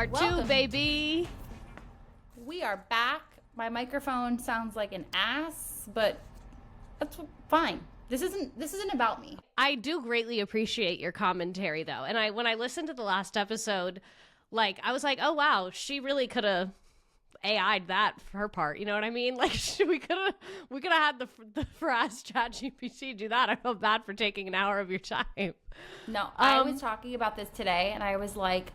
Part 2, baby. We are back. My microphone sounds like an ass, but that's fine. This isn't about me. I do greatly appreciate your commentary, though. And when I listened to the last episode, like, I was like, oh, wow, she really could have AI'd that for her part. You know what I mean? Like, we could have had the ask ChatGPT do that. I felt bad for taking an hour of your time. No, I was talking about this today, and I was like,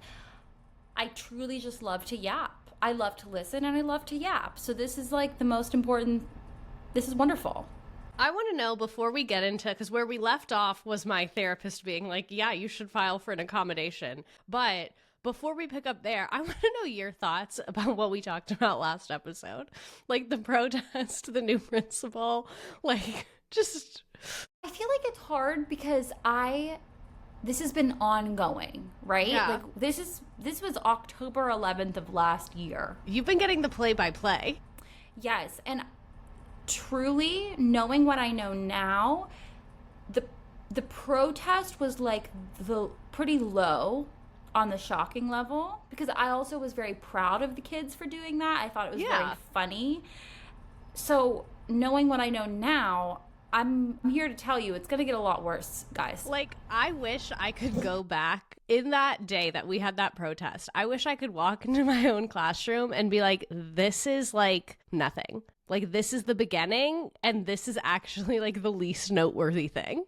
I truly just love to yap. I love to listen, and I love to yap. So this is like the most important. This is wonderful. I want to know before we get into, because where we left off was my therapist being like, yeah, you should file for an accommodation. But before we pick up there, I want to know your thoughts about what we talked about last episode. Like the protest, the new principal, like just. I feel like it's hard because this has been ongoing, right? Yeah. Like this was October 11th of last year. You've been getting the play-by-play. Yes, and truly knowing what I know now, the protest was like the pretty low on the shocking level, because I also was very proud of the kids for doing that. I thought it was very funny. So knowing what I know now, I'm here to tell you it's going to get a lot worse, guys. Like, I wish I could go back in that day that we had that protest. I wish I could walk into my own classroom and be like, this is like nothing. Like, this is the beginning, and this is actually like the least noteworthy thing.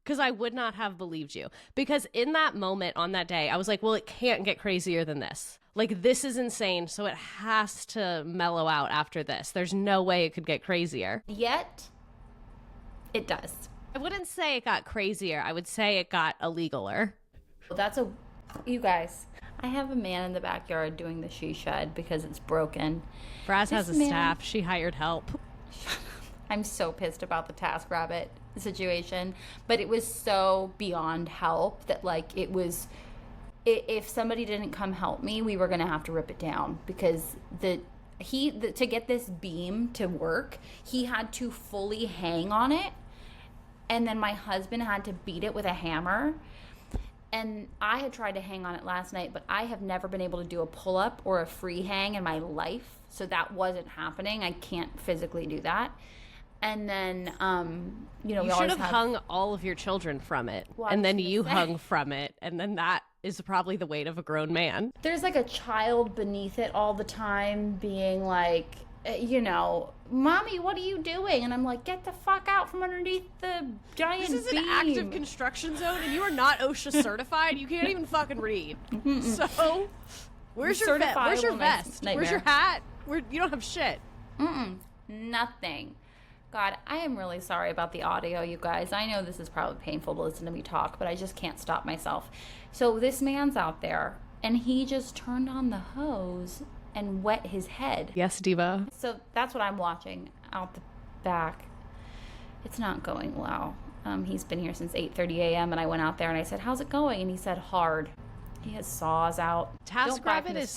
Because I would not have believed you. Because in that moment on that day, I was like, well, it can't get crazier than this. Like, this is insane, so it has to mellow out after this. There's no way it could get crazier. Yet it does. I wouldn't say it got crazier. I would say it got illegaler. You guys, I have a man in the backyard doing the she shed because it's broken. Braz has a staff. She hired help. I'm so pissed about the TaskRabbit situation, but it was so beyond help that like it was, if somebody didn't come help me, we were going to have to rip it down, because to get this beam to work, he had to fully hang on it, and then my husband had to beat it with a hammer. And I had tried to hang on it last night, but I have never been able to do a pull-up or a free hang in my life, so that wasn't happening. I can't physically do that. And then, you should have hung all of your children from it, and then you hung from it, and then that is probably the weight of a grown man. There's like a child beneath it all the time being like, Mommy, what are you doing? And I'm like, get the fuck out from underneath the giant beam. This is an active construction zone, and you are not OSHA certified. You can't even fucking read. So, where's your vest? Where's your hat? You don't have shit. Nothing. God, I am really sorry about the audio, you guys. I know this is probably painful to listen to me talk, but I just can't stop myself. So this man's out there, and he just turned on the hose and wet his head. Yes, diva. So that's what I'm watching out the back. It's not going well. He's been here since 8:30 a.m. and I went out there and I said, how's it going? And he said, hard. He has saws out. TaskRabbit is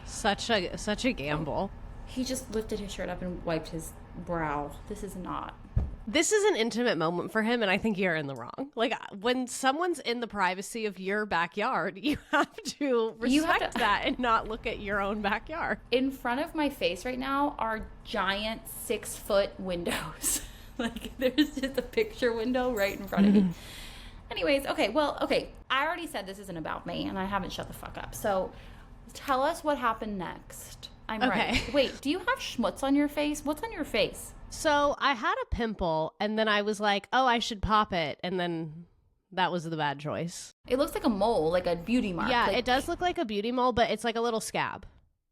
such a gamble. He just lifted his shirt up and wiped his brow. This is an intimate moment for him, and I think you're in the wrong. Like, when someone's in the privacy of your backyard, you have to respect that and not look at your own backyard. In front of my face right now are giant 6-foot windows. Like, there's just a picture window right in front of me. Anyways, okay. I already said this isn't about me, and I haven't shut the fuck up. So tell us what happened next. I'm ready. Wait, do you have schmutz on your face? What's on your face? So I had a pimple, and then I was like, oh, I should pop it. And then that was the bad choice. It looks like a mole, like a beauty mark. Yeah, it does look like a beauty mole, but it's like a little scab.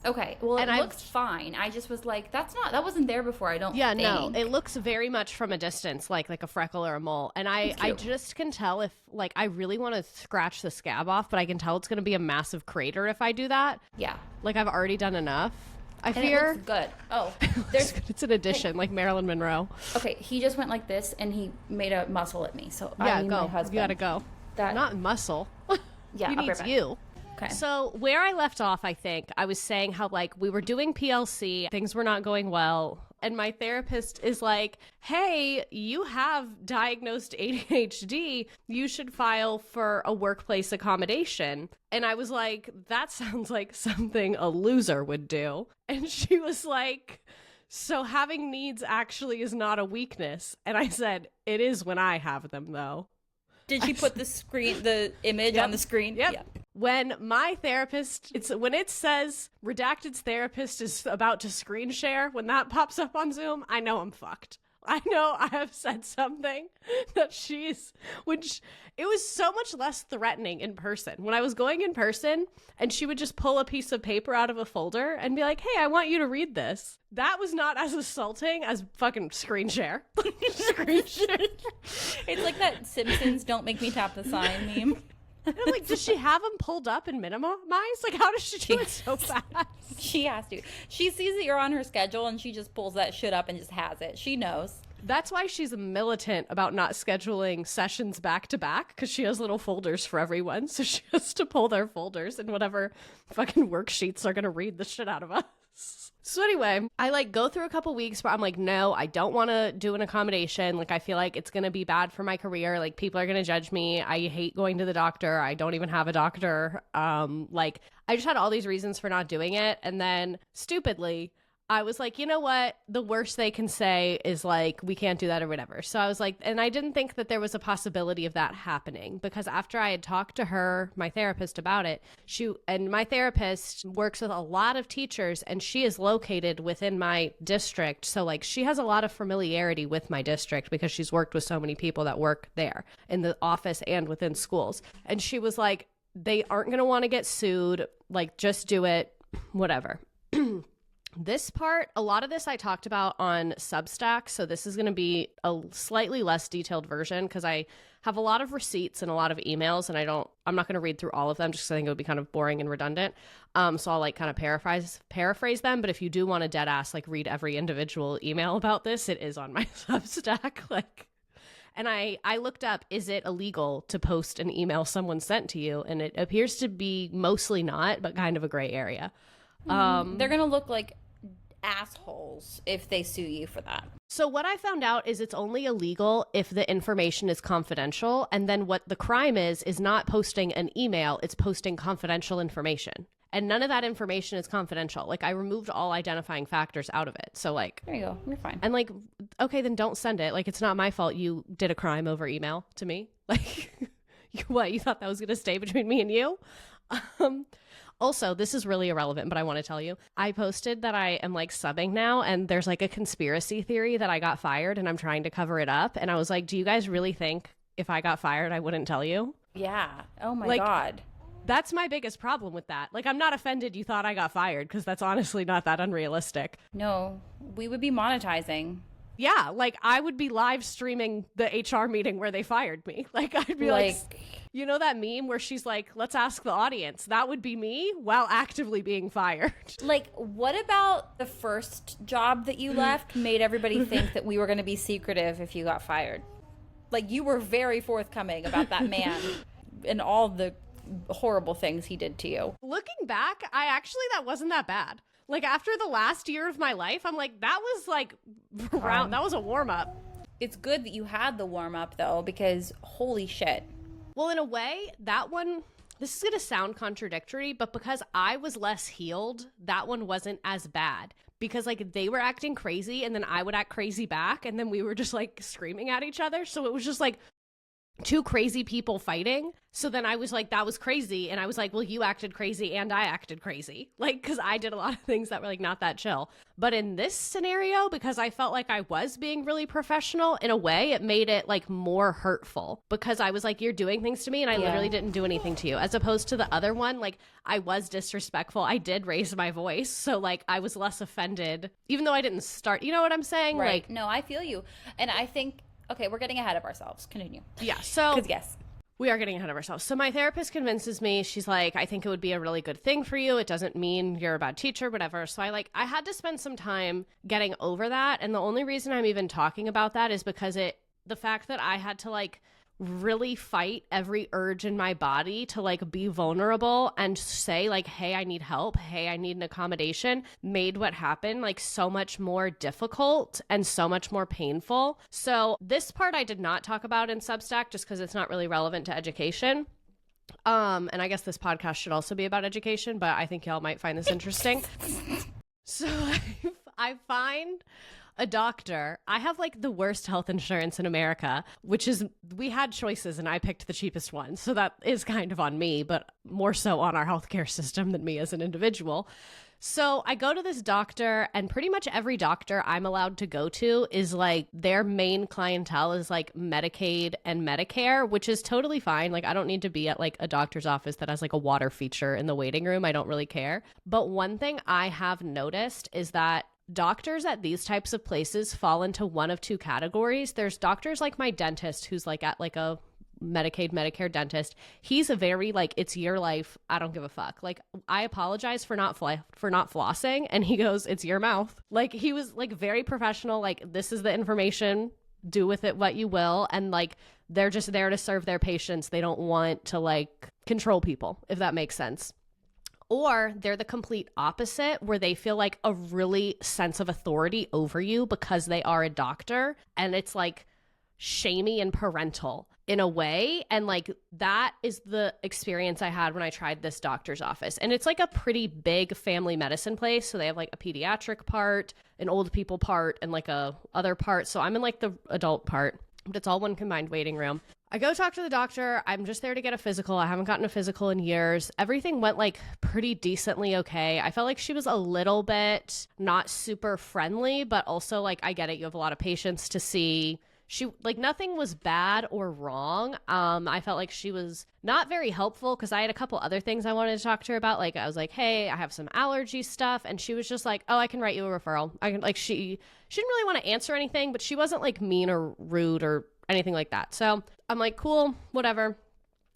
Okay, well, it looks fine. I just was like, that wasn't there before, I don't think. Yeah, no, it looks very much from a distance like a freckle or a mole. And I just can tell if, like, I really want to scratch the scab off, but I can tell it's going to be a massive crater if I do that. Yeah. Like, I've already done enough. I fear. It looks good. Oh, it's an addition, like Marilyn Monroe. Okay, he just went like this, and he made a muscle at me. So yeah, go. My husband. You gotta go. Not muscle. Yeah, he needs you. Okay. So where I left off, I think, I was saying how, like, we were doing PLC, things were not going well. And my therapist is like, hey, you have diagnosed ADHD. You should file for a workplace accommodation. And I was like, that sounds like something a loser would do. And she was like, so having needs actually is not a weakness. And I said, it is when I have them, though. Did she put the image on the screen? Yep. When my therapist, when it says redacted therapist is about to screen share, when that pops up on Zoom, I know I'm fucked. I know I have said something that which it was so much less threatening in person. When I was going in person and she would just pull a piece of paper out of a folder and be like, hey, I want you to read this. That was not as assaulting as fucking screen share. Screen share. It's like that Simpsons don't make me tap the sign meme. And I'm like, does she have them pulled up and minimized? Like, how does she do it so fast? She has to. She sees that you're on her schedule and she just pulls that shit up and just has it. She knows. That's why she's militant about not scheduling sessions back to back, because she has little folders for everyone. So she has to pull their folders and whatever fucking worksheets are going to read the shit out of us. So anyway, I like go through a couple weeks where I'm like, no, I don't want to do an accommodation. Like, I feel like it's going to be bad for my career. Like, people are going to judge me. I hate going to the doctor. I don't even have a doctor. Like, I just had all these reasons for not doing it. And then stupidly, I was like, you know what? The worst they can say is like, we can't do that or whatever. So I was like, and I didn't think that there was a possibility of that happening, because after I had talked to her, my therapist, about it, my therapist works with a lot of teachers and she is located within my district. So like, she has a lot of familiarity with my district because she's worked with so many people that work there in the office and within schools. And she was like, they aren't going to want to get sued. Like, just do it, whatever. This part, a lot of this I talked about on Substack, so this is going to be a slightly less detailed version because I have a lot of receipts and a lot of emails, and I'm not going to read through all of them just because I think it would be kind of boring and redundant. So I'll like kind of paraphrase them. But if you do want to dead ass like read every individual email about this, it is on my Substack. And I looked up, is it illegal to post an email someone sent to you? And it appears to be mostly not, but kind of a gray area. They're going to look like assholes if they sue you for that. So what I found out is it's only illegal if the information is confidential. And then what the crime is not posting an email, it's posting confidential information. And none of that information is confidential. Like, I removed all identifying factors out of it. So like, there you go. You're fine. And like, okay, then don't send it. Like, it's not my fault you did a crime over email to me. Like, what, you thought that was going to stay between me and you? Also, this is really irrelevant, but I want to tell you, I posted that I am like subbing now, and there's like a conspiracy theory that I got fired and I'm trying to cover it up. And I was like, do you guys really think if I got fired, I wouldn't tell you? Yeah. Oh my God. That's my biggest problem with that. Like, I'm not offended you thought I got fired, because that's honestly not that unrealistic. No, we would be monetizing. Yeah, like, I would be live streaming the HR meeting where they fired me. Like, I'd be like, you know that meme where she's like, let's ask the audience? That would be me while actively being fired. Like, what about the first job that you left made everybody think that we were going to be secretive if you got fired? Like, you were very forthcoming about that man and all the horrible things he did to you. Looking back, that wasn't that bad. Like, after the last year of my life, I'm like, that was like that was a warm up. It's good that you had the warm up though, because holy shit. Well, in a way, that one, this is going to sound contradictory, but because I was less healed, that one wasn't as bad. Because like, they were acting crazy and then I would act crazy back, and then we were just like screaming at each other. So it was just like two crazy people fighting. So then I was like, that was crazy. And I was like, well, you acted crazy and I acted crazy. Like, because I did a lot of things that were like not that chill. But in this scenario, because I felt like I was being really professional, in a way, it made it like more hurtful. Because I was like, you're doing things to me and I literally didn't do anything to you. As opposed to the other one, like, I was disrespectful. I did raise my voice. So like, I was less offended, even though I didn't start. You know what I'm saying? Right. Like, no, I feel you. And I think, okay, we're getting ahead of ourselves. Continue. Yeah. So, yes. We are getting ahead of ourselves. So my therapist convinces me, she's like, I think it would be a really good thing for you. It doesn't mean you're a bad teacher, whatever. So I had to spend some time getting over that. And the only reason I'm even talking about that is because the fact that I had to like really fight every urge in my body to like be vulnerable and say like, hey, I need help. Hey, I need an accommodation, made what happened like so much more difficult and so much more painful. So this part I did not talk about in Substack just because it's not really relevant to education. And I guess this podcast should also be about education, but I think y'all might find this interesting. So I find a doctor. I have like the worst health insurance in America, which is, we had choices and I picked the cheapest one. So that is kind of on me, but more so on our healthcare system than me as an individual. So I go to this doctor, and pretty much every doctor I'm allowed to go to is like, their main clientele is like Medicaid and Medicare, which is totally fine. Like I don't need to be at like a doctor's office that has like a water feature in the waiting room. I don't really care. But one thing I have noticed is that doctors at these types of places fall into one of two categories. There's doctors like my dentist, who's like at like a Medicaid, Medicare dentist. He's a very like, it's your life, I don't give a fuck. Like I apologize for not flossing, and he goes, it's your mouth. Like he was like very professional, like this is the information, do with it what you will. And like they're just there to serve their patients. They don't want to like control people, if that makes sense. Or they're the complete opposite, where they feel like a really sense of authority over you because they are a doctor, and it's like shamey and parental in a way. And like that is the experience I had when I tried this doctor's office. And it's like a pretty big family medicine place. So they have like a pediatric part, an old people part, and like a other part. So I'm in like the adult part, but it's all one combined waiting room. I go talk to the doctor. I'm just there to get a physical. I haven't gotten a physical in years. Everything went like pretty decently okay. I felt like she was a little bit not super friendly, but also like, I get it. You have a lot of patients to see. She like, nothing was bad or wrong. I felt like she was not very helpful because I had a couple other things I wanted to talk to her about. Like I was like, hey, I have some allergy stuff. And she was just like, oh, I can write you a referral. I can like, she didn't really want to answer anything, but she wasn't like mean or rude or anything like that. So I'm like, cool, whatever.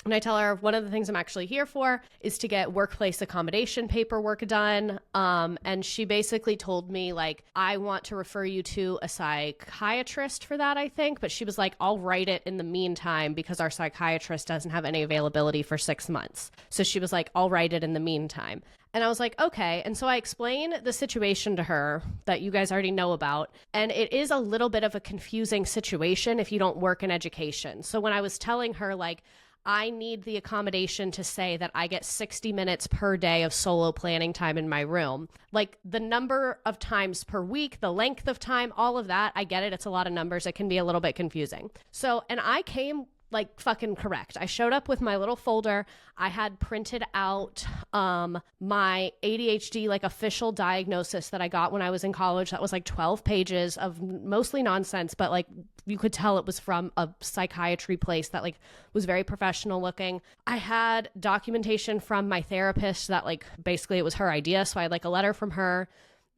And I tell her one of the things I'm actually here for is to get workplace accommodation paperwork done. And she basically told me like, I want to refer you to a psychiatrist for that, I think. But she was like, I'll write it in the meantime because our psychiatrist doesn't have any availability for 6 months. So she was like, I'll write it in the meantime. And I was like, okay. And so I explain the situation to her that you guys already know about. And it is a little bit of a confusing situation if you don't work in education. So when I was telling her like, I need the accommodation to say that I get 60 minutes per day of solo planning time in my room. Like the number of times per week, the length of time, all of that, I get it. It's a lot of numbers. It can be a little bit confusing. So, and I came like fucking correct. I showed up with my little folder. I had printed out my ADHD like official diagnosis that I got when I was in college. That was like 12 pages of mostly nonsense, but like you could tell it was from a psychiatry place that like was very professional looking. I had documentation from my therapist that like basically it was her idea. So I had like a letter from her.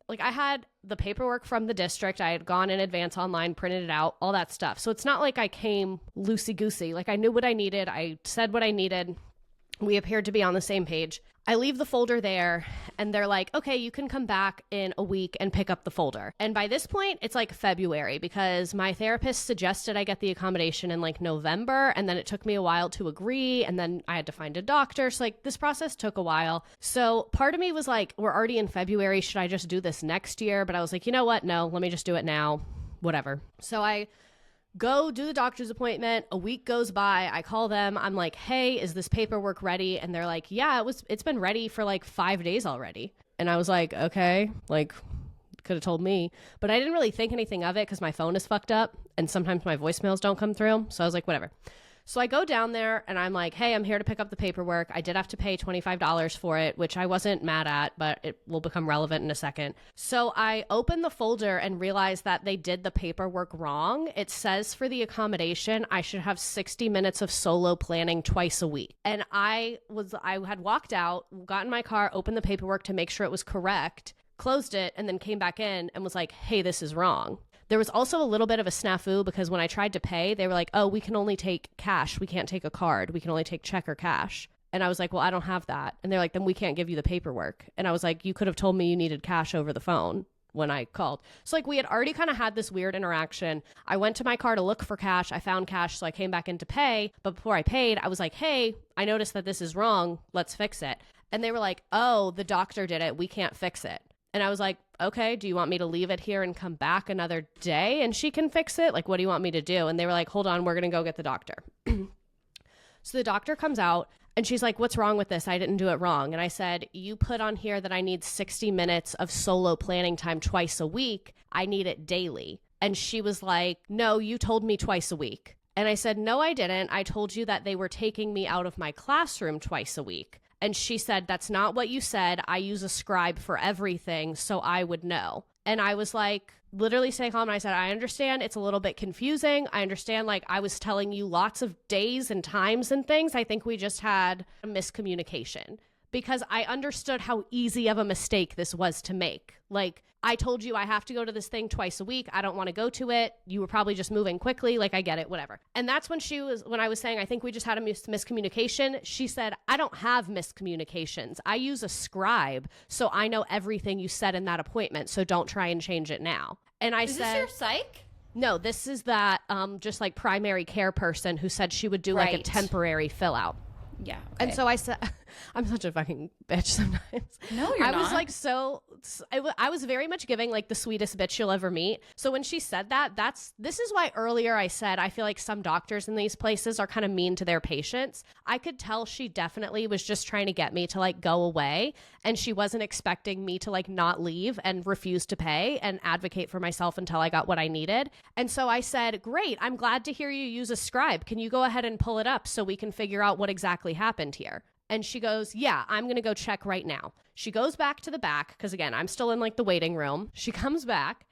Like I had the paperwork from the district. I had gone in advance online, printed it out, all that stuff. So it's not like I came loosey-goosey. Like I knew what I needed. I said what I needed. We appeared to be on the same page. I leave the folder there and they're like, okay, you can come back in a week and pick up the folder. And by this point, it's like February because my therapist suggested I get the accommodation in like November. And then it took me a while to agree. And then I had to find a doctor. So like this process took a while. So part of me was like, we're already in February. Should I just do this next year? But I was like, you know what? No, let me just do it now. Whatever. So I go do the doctor's appointment. A week goes by. I call them. I'm like, hey, is this paperwork ready? And they're like, yeah, it's been ready for like 5 days already. And I was like, okay, like could have told me, but I didn't really think anything of it because my phone is fucked up and sometimes my voicemails don't come through. So I was like, whatever. So I go down there and I'm like, hey, I'm here to pick up the paperwork. I did have to pay $25 for it, which I wasn't mad at, but it will become relevant in a second. So I open the folder and realize that they did the paperwork wrong. It says for the accommodation, I should have 60 minutes of solo planning twice a week. And I had walked out, got in my car, opened the paperwork to make sure it was correct, closed it, and then came back in and was like, hey, this is wrong. There was also a little bit of a snafu because when I tried to pay, they were like, oh, we can only take cash. We can't take a card. We can only take check or cash. And I was like, well, I don't have that. And they're like, then we can't give you the paperwork. And I was like, you could have told me you needed cash over the phone. when I called. So like we had already kind of had this weird interaction. I went to my car to look for cash. I found cash, so I came back in to pay. But before I paid, I was like, hey, I noticed that this is wrong. Let's fix it. And they were like, oh, the doctor did it. We can't fix it. And I was like, okay, do you want me to leave it here and come back another day and she can fix it? Like, what do you want me to do? And they were like, hold on, we're going to go get the doctor. So the doctor comes out and she's like, what's wrong with this? I didn't do it wrong. And I said, you put on here that I need 60 minutes of solo planning time twice a week. I need it daily. And she was like, no, you told me twice a week. And I said, no, I didn't. I told you that they were taking me out of my classroom twice a week. And she said, that's not what you said. I use a scribe for everything, so I would know. And I was like, literally staying calm. And I said, I understand it's a little bit confusing. I understand, like, I was telling you lots of days and times and things. I think we just had a miscommunication because I understood how easy of a mistake this was to make. Like, I told you I have to go to this thing twice a week. I don't want to go to it. You were probably just moving quickly. Like, I get it, whatever. And that's when I was saying, I think we just had a miscommunication. She said, I don't have miscommunications. I use a scribe. So I know everything you said in that appointment. So don't try and change it now. And I said, is this your psych? No, this is that just like primary care person who said she would do like a temporary fill out. Yeah. Okay. And so I said, I'm such a fucking bitch sometimes. No, you're not. I was like, I was very much giving like the sweetest bitch you'll ever meet. So when she said that, this is why earlier I said, I feel like some doctors in these places are kind of mean to their patients. I could tell she definitely was just trying to get me to like go away. And she wasn't expecting me to like not leave and refuse to pay and advocate for myself until I got what I needed. And so I said, great, I'm glad to hear you use a scribe. Can you go ahead and pull it up so we can figure out what exactly happened here? And she goes, yeah, I'm going to go check right now. She goes back to the back because, again, I'm still in like the waiting room. She comes back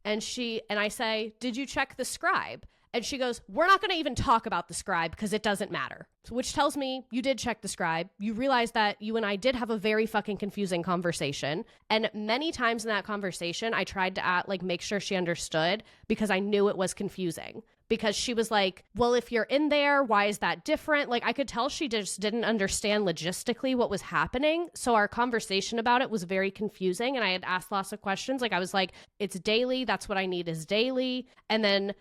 and I say, did you check the scribe? And she goes, we're not going to even talk about the scribe because it doesn't matter. Which tells me you did check the scribe. You realize that you and I did have a very fucking confusing conversation. And many times in that conversation, I tried to make sure she understood because I knew it was confusing. Because she was like, well, if you're in there, why is that different? Like, I could tell she just didn't understand logistically what was happening. So our conversation about it was very confusing. And I had asked lots of questions. Like, I was like, it's daily. That's what I need is daily. And then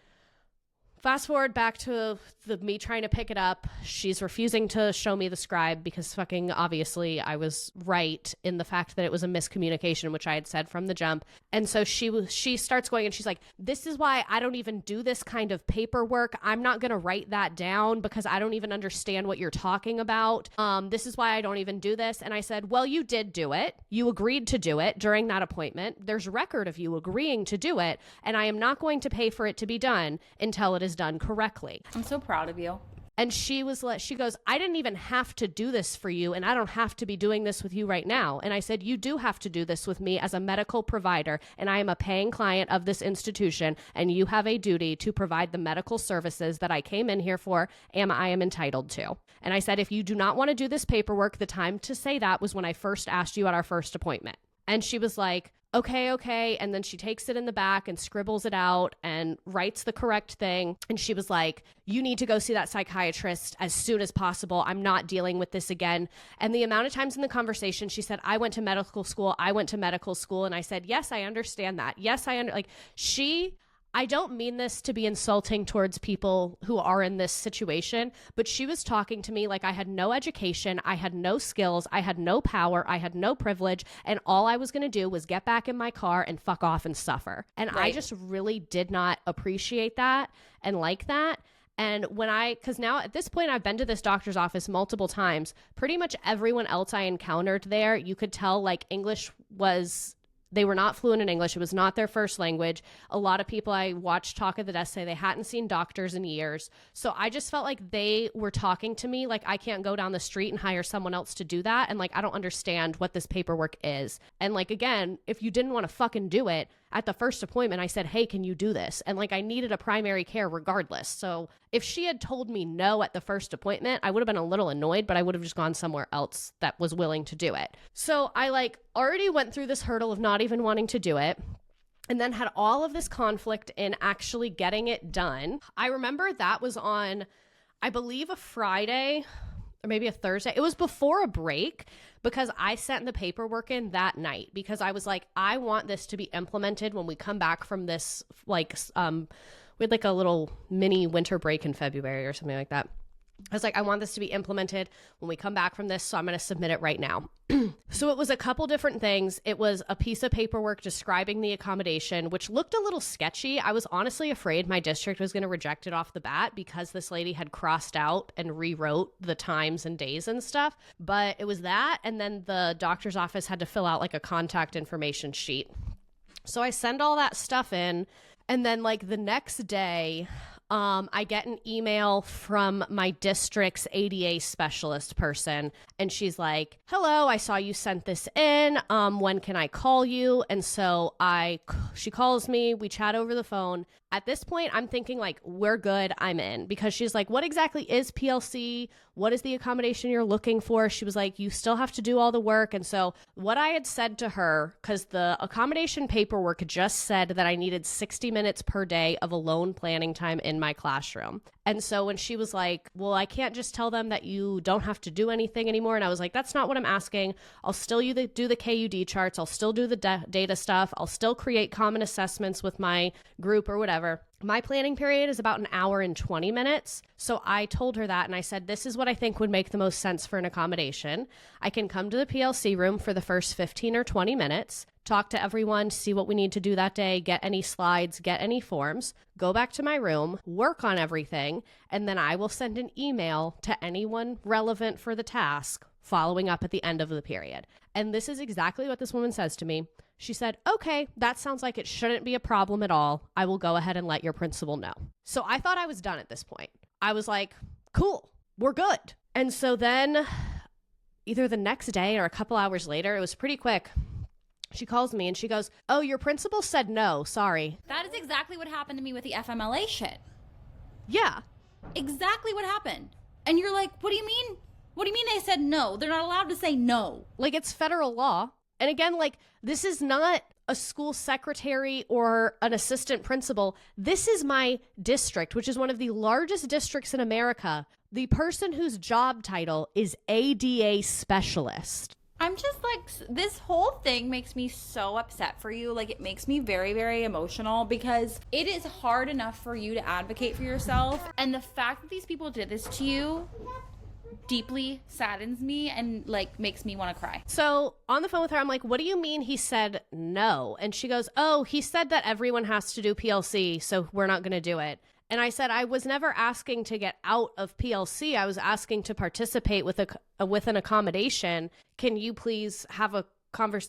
fast forward back to me trying to pick it up. She's refusing to show me the scribe because fucking obviously I was right in the fact that it was a miscommunication, which I had said from the jump. And so she starts going and she's like, this is why I don't even do this kind of paperwork. I'm not going to write that down because I don't even understand what you're talking about. This is why I don't even do this. And I said, well, you did do it. You agreed to do it during that appointment. There's record of you agreeing to do it. And I am not going to pay for it to be done until it is done correctly. I'm so proud of you. And she goes, I didn't even have to do this for you, and I don't have to be doing this with you right now. And I said, you do have to do this with me as a medical provider, and I am a paying client of this institution, and you have a duty to provide the medical services that I came in here for, and I am entitled to. And I said, if you do not want to do this paperwork, the time to say that was when I first asked you at our first appointment. And she was like, okay. And then she takes it in the back and scribbles it out and writes the correct thing. And she was like, you need to go see that psychiatrist as soon as possible. I'm not dealing with this again. And the amount of times in the conversation, she said, I went to medical school. And I said, yes, I understand that. Yes, I don't mean this to be insulting towards people who are in this situation, but she was talking to me like I had no education, I had no skills, I had no power, I had no privilege, and all I was going to do was get back in my car and fuck off and suffer. And right. I just really did not appreciate that and like that. And because now at this point, I've been to this doctor's office multiple times. Pretty much everyone else I encountered there, you could tell like they were not fluent in English. It was not their first language. A lot of people I watched talk at the desk say they hadn't seen doctors in years. So I just felt like they were talking to me like I can't go down the street and hire someone else to do that. And like, I don't understand what this paperwork is. And like, again, if you didn't want to fucking do it at the first appointment, I said, hey, can you do this? And like, I needed a primary care regardless. So if she had told me no at the first appointment, I would have been a little annoyed, but I would have just gone somewhere else that was willing to do it. So I like already went through this hurdle of not even wanting to do it. And then had all of this conflict in actually getting it done. I remember that was on, I believe, a Friday. or maybe a Thursday. It was before a break because I sent the paperwork in that night because I was like, I want this to be implemented when we come back from this, like, we had like a little mini winter break in February or something like that. I was like, I want this to be implemented when we come back from this, so I'm going to submit it right now. So it was a couple different things. It was a piece of paperwork describing the accommodation, which looked a little sketchy. I was honestly afraid my district was going to reject it off the bat because this lady had crossed out and rewrote the times and days and stuff. But it was that, and then the doctor's office had to fill out like a contact information sheet. So I send all that stuff in, and then like the next day, I get an email from my district's ADA specialist person, and she's like, hello, I saw you sent this in. When can I call you? And so she calls me, we chat over the phone. At this point, I'm thinking like, we're good, I'm in, because she's like, what exactly is PLC? What is the accommodation you're looking for? She was like, you still have to do all the work. And so what I had said to her, because the accommodation paperwork just said that I needed 60 minutes per day of alone planning time in my classroom. And so when she was like, well, I can't just tell them that you don't have to do anything anymore. And I was like, that's not what I'm asking. I'll still do the KUD charts. I'll still do the data stuff. I'll still create common assessments with my group or whatever. My planning period is about an hour and 20 minutes. So I told her that, and I said, this is what I think would make the most sense for an accommodation. I can come to the PLC room for the first 15 or 20 minutes, talk to everyone, see what we need to do that day, get any slides, get any forms, go back to my room, work on everything, and then I will send an email to anyone relevant for the task following up at the end of the period. And this is exactly what this woman says to me. She said, okay, that sounds like it shouldn't be a problem at all. I will go ahead and let your principal know. So I thought I was done at this point. I was like, cool, we're good. And so then either the next day or a couple hours later, it was pretty quick. She calls me and she goes, oh, your principal said no, sorry. That is exactly what happened to me with the FMLA shit. Yeah. Exactly what happened. And you're like, what do you mean? What do you mean they said no? They're not allowed to say no. Like, it's federal law. And again, like, this is not a school secretary or an assistant principal. This is my district, which is one of the largest districts in America. The person whose job title is ADA specialist. I'm just like, this whole thing makes me so upset for you. Like, it makes me very, very emotional because it is hard enough for you to advocate for yourself. And the fact that these people did this to you deeply saddens me and like makes me want to cry. So on the phone with her, I'm like, what do you mean he said no? And she goes, oh, he said that everyone has to do PLC, so we're not going to do it. And I said, I was never asking to get out of PLC. I was asking to participate with an accommodation. Can you please have a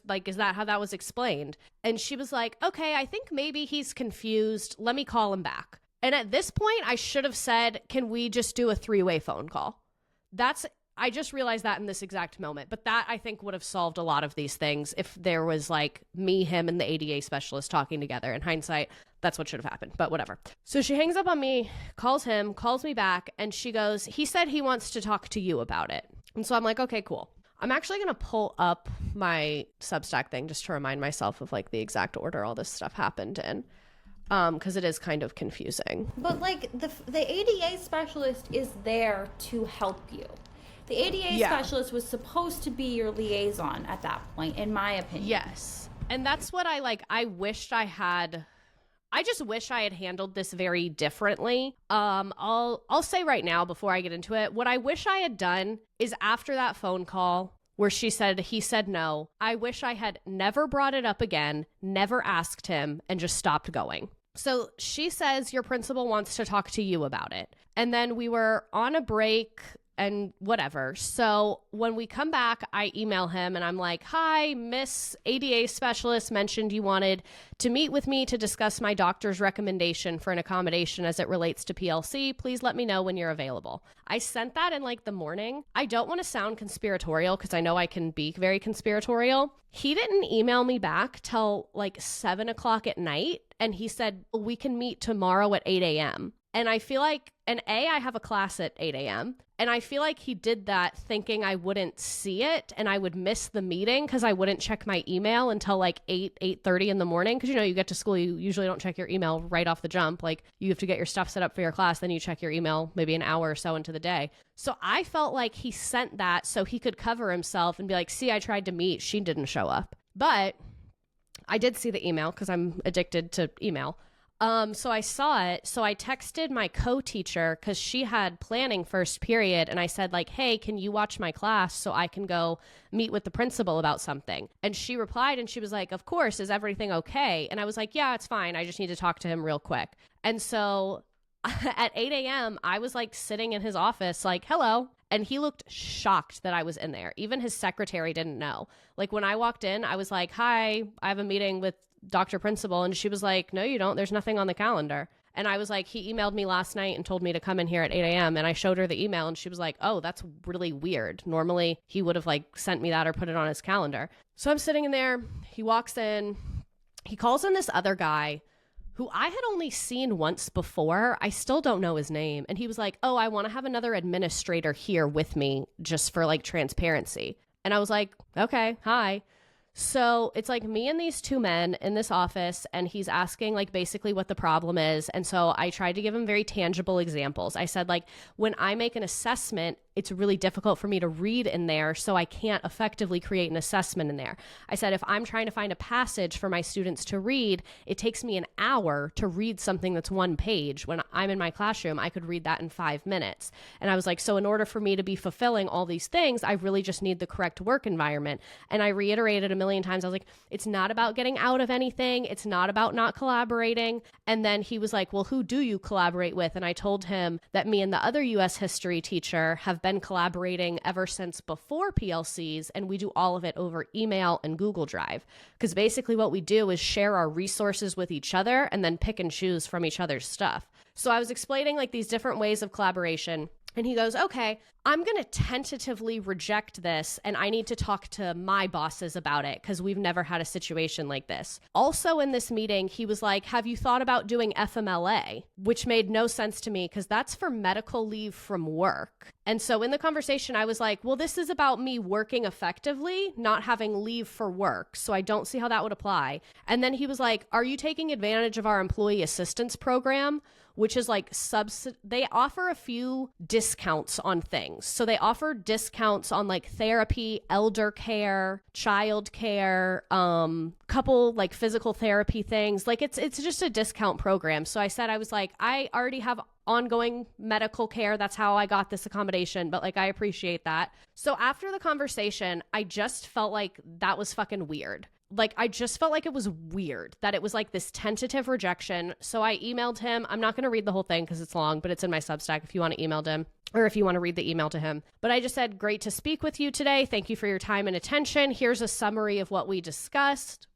like, is that how that was explained? And she was like, okay, I think maybe he's confused. Let me call him back. And at this point, I should have said, can we just do a 3-way phone call? I just realized that in this exact moment, but that I think would have solved a lot of these things if there was like me, him, and the ADA specialist talking together. In hindsight, that's what should have happened, but whatever. So she hangs up on me, calls him, calls me back, and she goes, he said he wants to talk to you about it. And so I'm like, okay, cool. I'm actually going to pull up my Substack thing just to remind myself of like the exact order all this stuff happened in. Because it is kind of confusing. But like the ADA specialist is there to help you. The ADA specialist was supposed to be your liaison at that point, in my opinion. Yes. And that's what I just wish I had handled this very differently. I'll say right now before I get into it, what I wish I had done is after that phone call where he said no, I wish I had never brought it up again, never asked him, and just stopped going. So she says your principal wants to talk to you about it. And then we were on a break and whatever. So when we come back, I email him and I'm like, hi, Miss ADA specialist mentioned you wanted to meet with me to discuss my doctor's recommendation for an accommodation as it relates to PLC. Please let me know when you're available. I sent that in like the morning. I don't want to sound conspiratorial because I know I can be very conspiratorial. He didn't email me back till like 7 o'clock at night. And he said, we can meet tomorrow at 8 a.m. And I feel like, I have a class at 8 a.m. And I feel like he did that thinking I wouldn't see it and I would miss the meeting because I wouldn't check my email until like 8:30 in the morning. Because, you get to school, you usually don't check your email right off the jump. Like, you have to get your stuff set up for your class. Then you check your email maybe an hour or so into the day. So I felt like he sent that so he could cover himself and be like, see, I tried to meet. She didn't show up. But I did see the email because I'm addicted to email. So I saw it. So I texted my co-teacher because she had planning first period. And I said like, hey, can you watch my class so I can go meet with the principal about something? And she replied and she was like, of course, is everything okay? And I was like, yeah, it's fine. I just need to talk to him real quick. And so at 8 a.m., I was like sitting in his office like, hello. And he looked shocked that I was in there. Even his secretary didn't know. Like when I walked in, I was like, hi, I have a meeting with Dr. Principal. And she was like, no, you don't. There's nothing on the calendar. And I was like, he emailed me last night and told me to come in here at 8 a.m. And I showed her the email and she was like, oh, that's really weird. Normally he would have like sent me that or put it on his calendar. So I'm sitting in there. He walks in. He calls in this other guy who I had only seen once before. I still don't know his name. And he was like, oh, I want to have another administrator here with me just for like transparency. And I was like, okay, hi. So it's like me and these two men in this office, and he's asking like basically what the problem is. And so I tried to give him very tangible examples. I said like, when I make an assessment, it's really difficult for me to read in there, so I can't effectively create an assessment in there. I said, if I'm trying to find a passage for my students to read, it takes me an hour to read something that's one page. When I'm in my classroom, I could read that in 5 minutes. And I was like, so in order for me to be fulfilling all these things, I really just need the correct work environment. And I reiterated a million times, I was like, it's not about getting out of anything. It's not about not collaborating. And then he was like, well, who do you collaborate with? And I told him that me and the other U.S. history teacher have been collaborating ever since before PLCs, and we do all of it over email and Google Drive. Because basically what we do is share our resources with each other and then pick and choose from each other's stuff. So I was explaining like these different ways of collaboration. And he goes, okay, I'm going to tentatively reject this and I need to talk to my bosses about it because we've never had a situation like this. Also in this meeting, he was like, have you thought about doing FMLA? Which made no sense to me because that's for medical leave from work. And so in the conversation, I was like, well, this is about me working effectively, not having leave for work. So I don't see how that would apply. And then he was like, are you taking advantage of our employee assistance program? Which is like they offer a few discounts on things. So they offer discounts on like therapy, elder care, child care, couple like physical therapy things. Like it's just a discount program. So I said, I was like, I already have ongoing medical care. That's how I got this accommodation. But like, I appreciate that. So after the conversation, I just felt like that was fucking weird. Like, I just felt like it was weird that it was like this tentative rejection. So I emailed him. I'm not going to read the whole thing because it's long, but it's in my Substack if you want to email him or if you want to read the email to him. But I just said, great to speak with you today. Thank you for your time and attention. Here's a summary of what we discussed.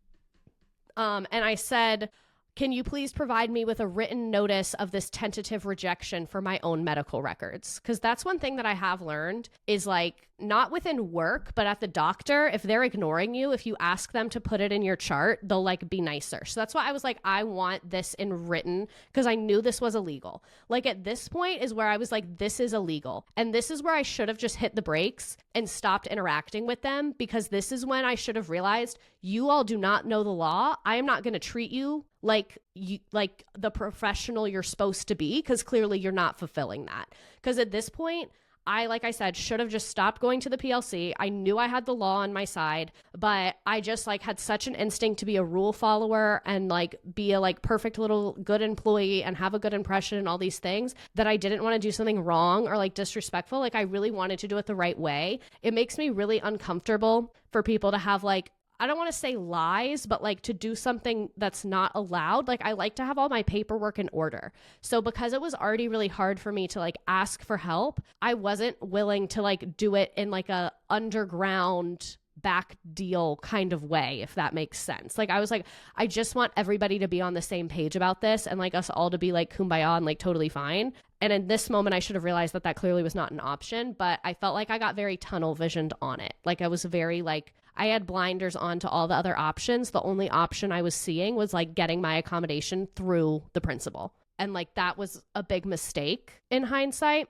And I said, can you please provide me with a written notice of this tentative rejection for my own medical records? Because that's one thing that I have learned is like, not within work, but at the doctor, if they're ignoring you, if you ask them to put it in your chart, they'll like be nicer. So that's why I was like, I want this in written because I knew this was illegal. Like at this point is where I was like, this is illegal. And this is where I should have just hit the brakes and stopped interacting with them because this is when I should have realized you all do not know the law. I am not going to treat you like the professional you're supposed to be because clearly you're not fulfilling that. Because at this point, like I said, should have just stopped going to the PLC. I knew I had the law on my side, but I just like had such an instinct to be a rule follower and like be a like perfect little good employee and have a good impression and all these things that I didn't want to do something wrong or like disrespectful. Like I really wanted to do it the right way. It makes me really uncomfortable for people to have like, I don't want to say lies, but like to do something that's not allowed. Like I like to have all my paperwork in order. So because it was already really hard for me to like ask for help, I wasn't willing to like do it in like a underground back deal kind of way, if that makes sense. Like I was like, I just want everybody to be on the same page about this and like us all to be like kumbaya and like totally fine. And in this moment, I should have realized that that clearly was not an option, but I felt like I got very tunnel visioned on it. Like I was very like, I had blinders on to all the other options. The only option I was seeing was like getting my accommodation through the principal. And like that was a big mistake in hindsight.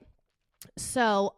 So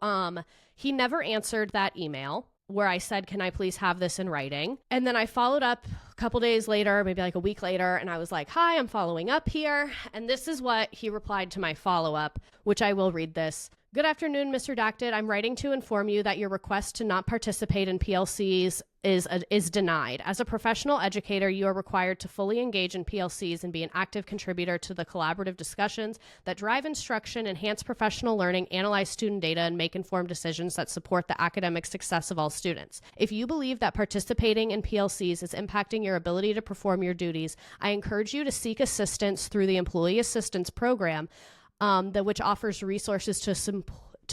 he never answered that email where I said, can I please have this in writing? And then I followed up a couple days later, maybe like a week later, and I was like, hi, I'm following up here. And this is what he replied to my follow-up, which I will read this. Good afternoon, Mr. Dacted. I'm writing to inform you that your request to not participate in PLCs is denied. As a professional educator, you are required to fully engage in PLCs and be an active contributor to the collaborative discussions that drive instruction, enhance professional learning, analyze student data, and make informed decisions that support the academic success of all students. If you believe that participating in PLCs is impacting your ability to perform your duties, I encourage you to seek assistance through the Employee Assistance Program, which offers resources to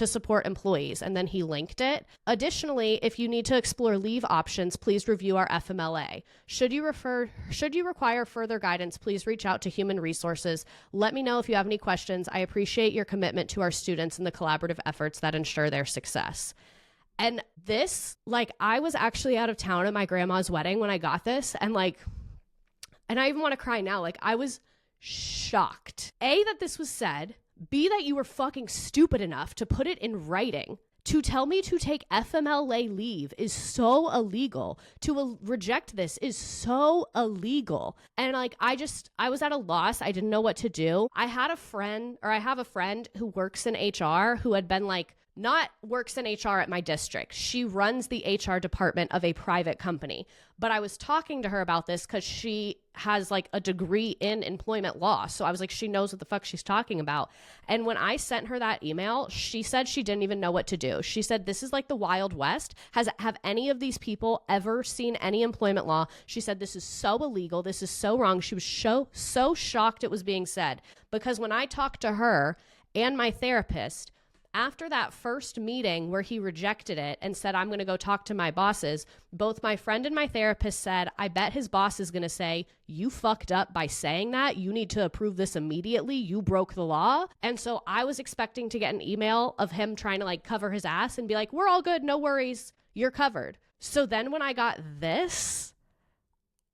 support employees. And then he linked it. Additionally, if you need to explore leave options, please review our FMLA. Should you require further guidance, please reach out to Human Resources. Let me know if you have any questions. I appreciate your commitment to our students and the collaborative efforts that ensure their success. And this, like, I was actually out of town at my grandma's wedding when I got this, and I even want to cry now. Like, I was shocked. A, that this was said. B, that you were fucking stupid enough to put it in writing. To tell me to take FMLA leave is so illegal. To reject this is so illegal. And like, I was at a loss. I didn't know what to do. I have a friend who works in HR who had been like, not works in HR at my district. She runs the HR department of a private company. But I was talking to her about this because she has like a degree in employment law. So I was like, she knows what the fuck she's talking about. And when I sent her that email, she said she didn't even know what to do. She said, this is like the Wild West. Have any of these people ever seen any employment law? She said, this is so illegal. This is so wrong. She was so shocked it was being said. Because when I talked to her and my therapist, after that first meeting where he rejected it and said, I'm going to go talk to my bosses, both my friend and my therapist said, I bet his boss is going to say, you fucked up by saying that. You need to approve this immediately. You broke the law. And so I was expecting to get an email of him trying to like cover his ass and be like, we're all good. No worries. You're covered. So then when I got this,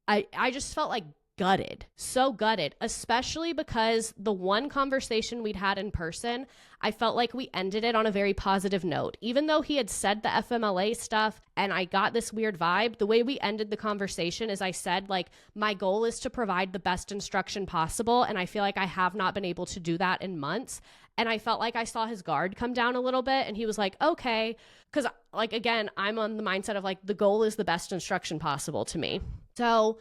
I just felt like gutted, so gutted, especially because the one conversation we'd had in person, I felt like we ended it on a very positive note. Even though he had said the FMLA stuff and I got this weird vibe, the way we ended the conversation is I said, like, my goal is to provide the best instruction possible. And I feel like I have not been able to do that in months. And I felt like I saw his guard come down a little bit and he was like, okay. Because like, again, I'm on the mindset of like, the goal is the best instruction possible to me. So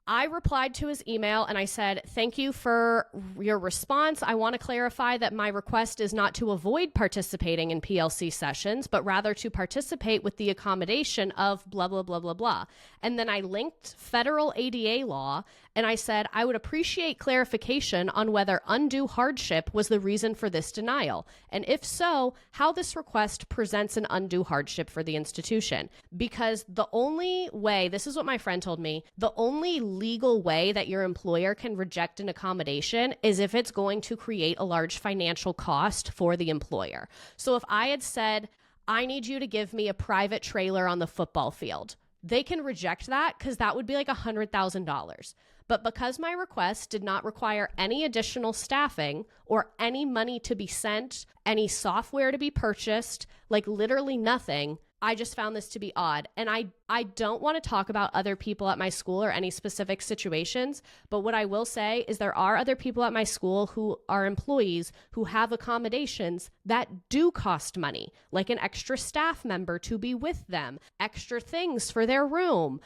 I replied to his email and I said, thank you for your response. I want to clarify that my request is not to avoid participating in PLC sessions, but rather to participate with the accommodation of blah, blah, blah, blah, blah. And then I linked federal ADA law and I said, I would appreciate clarification on whether undue hardship was the reason for this denial. And if so, how this request presents an undue hardship for the institution. Because the only way, this is what my friend told me, the only legal way that your employer can reject an accommodation is if it's going to create a large financial cost for the employer. So if I had said, I need you to give me a private trailer on the football field, they can reject that because that would be like $100,000. But because my request did not require any additional staffing or any money to be sent, any software to be purchased, like literally nothing, I just found this to be odd. And I don't want to talk about other people at my school or any specific situations, but what I will say is there are other people at my school who are employees who have accommodations that do cost money, like an extra staff member to be with them, extra things for their room.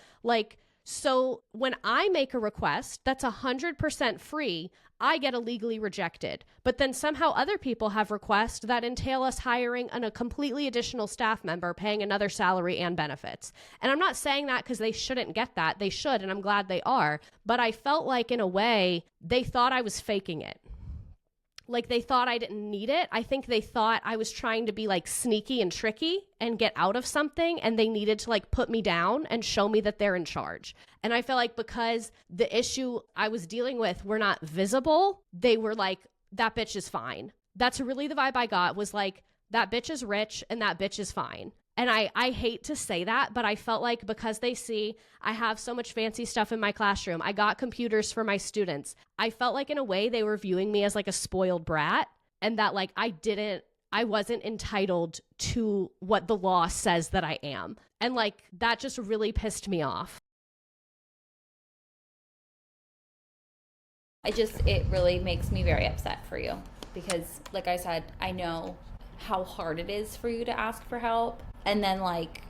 So when I make a request that's 100% free, I get illegally rejected. But then somehow other people have requests that entail us hiring a completely additional staff member, paying another salary and benefits. And I'm not saying that because they shouldn't get that. They should, and I'm glad they are. But I felt like in a way, they thought I was faking it. Like they thought I didn't need it. I think they thought I was trying to be like sneaky and tricky and get out of something. And they needed to like put me down and show me that they're in charge. And I feel like because the issue I was dealing with were not visible, they were like, that bitch is fine. That's really the vibe I got, was like, that bitch is rich and that bitch is fine. And I hate to say that, but I felt like because they see I have so much fancy stuff in my classroom, I got computers for my students, I felt like in a way they were viewing me as like a spoiled brat, and that like I wasn't entitled to what the law says that I am. And like that just really pissed me off. It really makes me very upset for you because, like I said, I know how hard it is for you to ask for help. And then, like,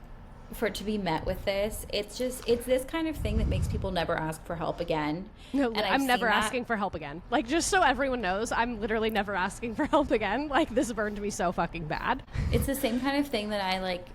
for it to be met with this, it's this kind of thing that makes people never ask for help again. No, and I'm never asking for help again. Like, just so everyone knows, I'm literally never asking for help again. Like, this burned me so fucking bad. It's the same kind of thing that I, like,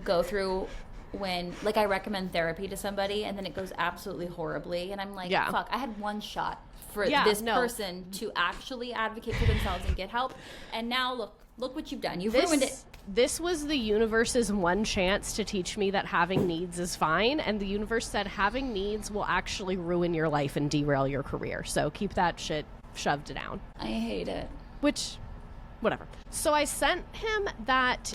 go through when, like, I recommend therapy to somebody and then it goes absolutely horribly. And I'm like, fuck, I had one shot for this person to actually advocate for themselves and get help. And now, look what you've done. You've ruined it. This was the universe's one chance to teach me that having needs is fine. And the universe said having needs will actually ruin your life and derail your career. So keep that shit shoved down. I hate it. Which, whatever. So I sent him that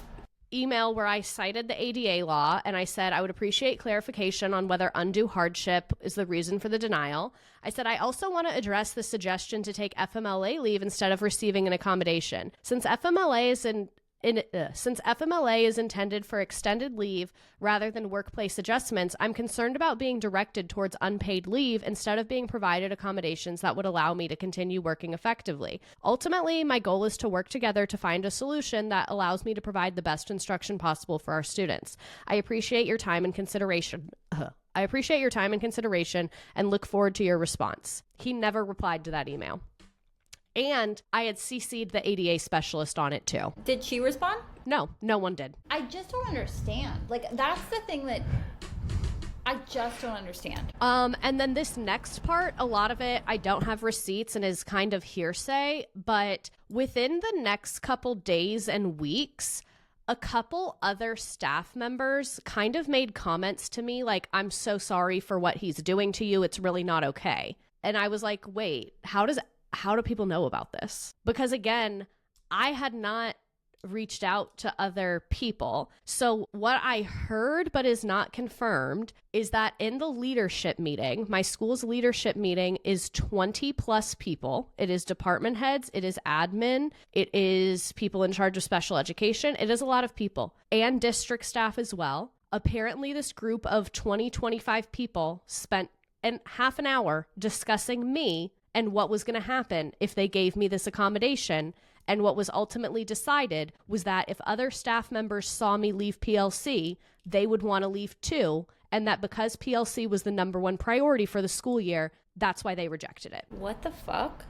email where I cited the ADA law and I said I would appreciate clarification on whether undue hardship is the reason for the denial. I said I also want to address the suggestion to take FMLA leave instead of receiving an accommodation. Since FMLA is intended for extended leave rather than workplace adjustments, I'm concerned about being directed towards unpaid leave instead of being provided accommodations that would allow me to continue working effectively. Ultimately, my goal is to work together to find a solution that allows me to provide the best instruction possible for our students. I appreciate your time and consideration. And look forward to your response. He never replied to that email. And I had CC'd the ADA specialist on it too. Did she respond? No one did. I just don't understand. Like, that's the thing that I just don't understand. And then this next part, a lot of it, I don't have receipts and is kind of hearsay, but within the next couple days and weeks, a couple other staff members kind of made comments to me like, I'm so sorry for what he's doing to you. It's really not okay. And I was like, wait, how do people know about this? Because again, I had not reached out to other people. So what I heard, but is not confirmed, is that in the leadership meeting, my school's leadership meeting is 20 plus people. It is department heads, it is admin, it is people in charge of special education. It is a lot of people and district staff as well. Apparently this group of 25 people spent half an hour discussing me and what was going to happen if they gave me this accommodation. And what was ultimately decided was that if other staff members saw me leave PLC, they would want to leave too. And that because PLC was the number one priority for the school year, that's why they rejected it. What the fuck?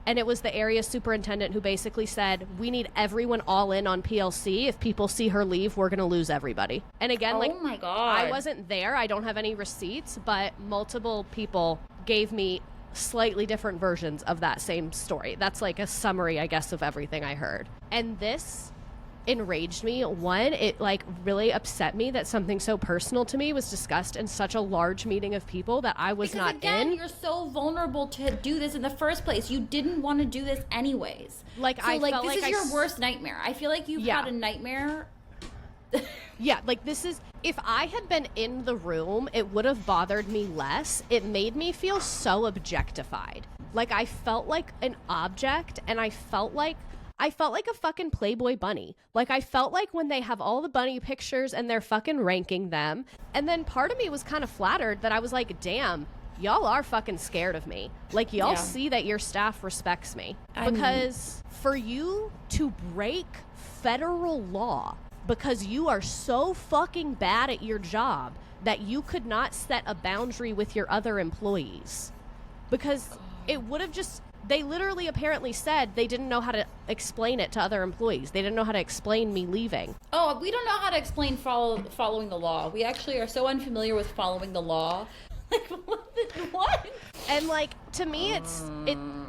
And it was the area superintendent who basically said, we need everyone all in on PLC. If people see her leave, we're going to lose everybody. And again, oh my God. I wasn't there. I don't have any receipts, but multiple people gave me slightly different versions of that same story. That's like a summary, I guess, of everything I heard. And this enraged me. One, it like really upset me that something so personal to me was discussed in such a large meeting of people that I was not in. You're so vulnerable to do this in the first place. You didn't want to do this anyways. Like, so, I felt this is your worst nightmare. I feel like you've had a nightmare. Yeah, like this is, if I had been in the room, it would have bothered me less. It made me feel so objectified. Like I felt like an object, and I felt like a fucking Playboy bunny. Like I felt like when they have all the bunny pictures and they're fucking ranking them. And then part of me was kind of flattered that I was like, damn, y'all are fucking scared of me. Like y'all see that your staff respects me. Because for you to break federal law because you are so fucking bad at your job that you could not set a boundary with your other employees. Because it would have just, they literally apparently said they didn't know how to explain it to other employees. They didn't know how to explain me leaving. Oh, we don't know how to explain following the law. We actually are so unfamiliar with following the law. Like, what? And like, to me,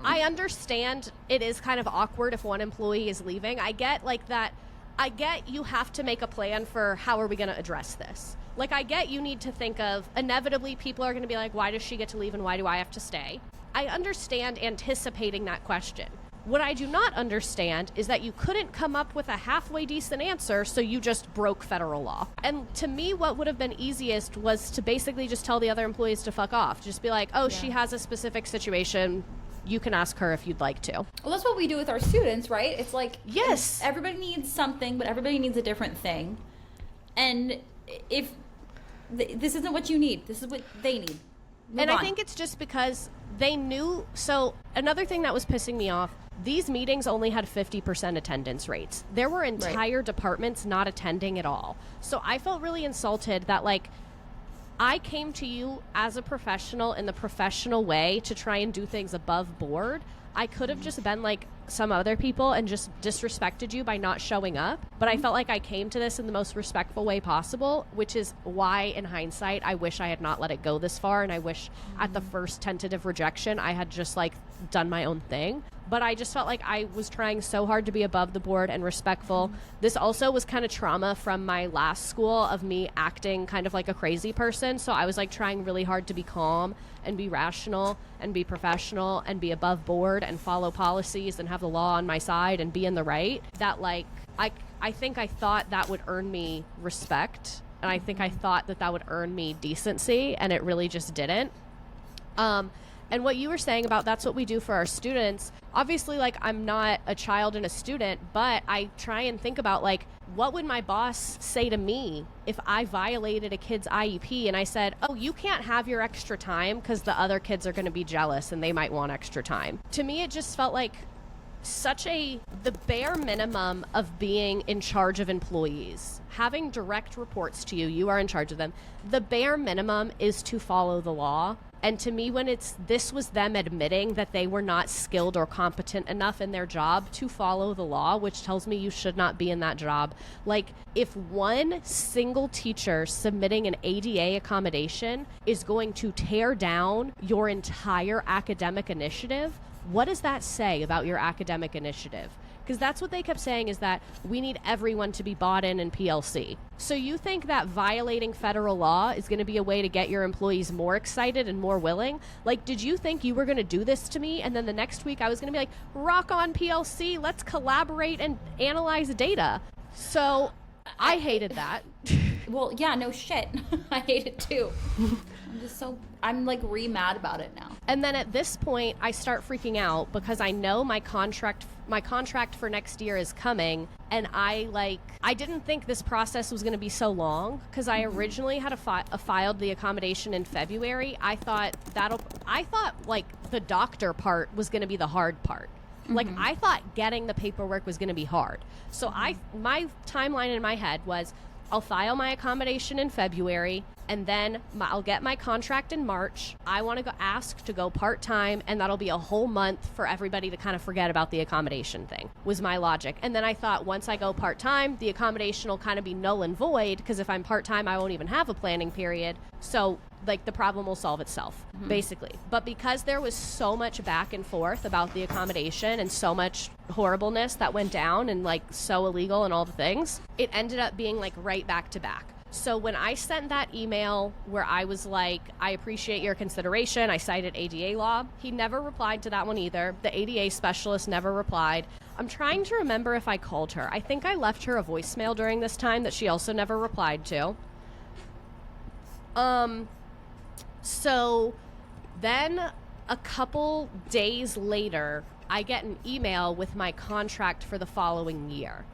I understand it is kind of awkward if one employee is leaving. I get like that. I get you have to make a plan for how are we going to address this. Like, I get you need to think of, inevitably people are going to be like, why does she get to leave and why do I have to stay? I understand anticipating that question. What I do not understand is that you couldn't come up with a halfway decent answer, so you just broke federal law. And to me, what would have been easiest was to basically just tell the other employees to fuck off. Just be like, oh, she has a specific situation. You can ask her if you'd like to. Well, that's what we do with our students, right? It's like, yes, everybody needs something, but everybody needs a different thing. And if this isn't what you need, this is what they need. Move on. I think it's just because they knew. So another thing that was pissing me off, these meetings only had 50% attendance rates. There were entire departments not attending at all. So I felt really insulted that, like, I came to you as a professional in the professional way to try and do things above board. I could have just been like some other people and just disrespected you by not showing up. But I felt like I came to this in the most respectful way possible, which is why, in hindsight, I wish I had not let it go this far. And I wish at the first tentative rejection, I had just like done my own thing. But I just felt like I was trying so hard to be above the board and respectful. This also was kind of trauma from my last school of me acting kind of like a crazy person. So I was like trying really hard to be calm and be rational and be professional and be above board and follow policies and have the law on my side and be in the right. That, like, I think I thought that would earn me respect. And I think I thought that that would earn me decency, and it really just didn't. And what you were saying about that's what we do for our students, obviously, like, I'm not a child and a student, but I try and think about, like, what would my boss say to me if I violated a kid's IEP and I said, oh, you can't have your extra time because the other kids are going to be jealous and they might want extra time. To me, it just felt like the bare minimum of being in charge of employees, having direct reports to you, you are in charge of them. The bare minimum is to follow the law. And to me, when this was them admitting that they were not skilled or competent enough in their job to follow the law, which tells me you should not be in that job. Like, if one single teacher submitting an ADA accommodation is going to tear down your entire academic initiative, what does that say about your academic initiative? Because that's what they kept saying, is that we need everyone to be bought in PLC. So you think that violating federal law is going to be a way to get your employees more excited and more willing? Like, did you think you were going to do this to me and then the next week I was going to be like, rock on PLC, let's collaborate and analyze data? So I hated that. Well, yeah, no shit. I hate it too. I'm like re-mad about it now. And then at this point, I start freaking out because I know my contract for next year is coming, and I didn't think this process was going to be so long because I originally had filed the accommodation in February. I thought like the doctor part was going to be the hard part. Like, I thought getting the paperwork was going to be hard. So my timeline in my head was, I'll file my accommodation in February, and then I'll get my contract in March. I want to ask to go part-time, and that'll be a whole month for everybody to kind of forget about the accommodation thing, was my logic. And then I thought, once I go part-time, the accommodation will kind of be null and void, because if I'm part-time, I won't even have a planning period. So, like, the problem will solve itself, basically. But because there was so much back and forth about the accommodation and so much horribleness that went down and, like, so illegal and all the things, it ended up being, like, right back to back. So when I sent that email where I was like, I appreciate your consideration, I cited ADA law, he never replied to that one either. The ADA specialist never replied. I'm trying to remember if I called her. I think I left her a voicemail during this time that she also never replied to. So then a couple days later, I get an email with my contract for the following year.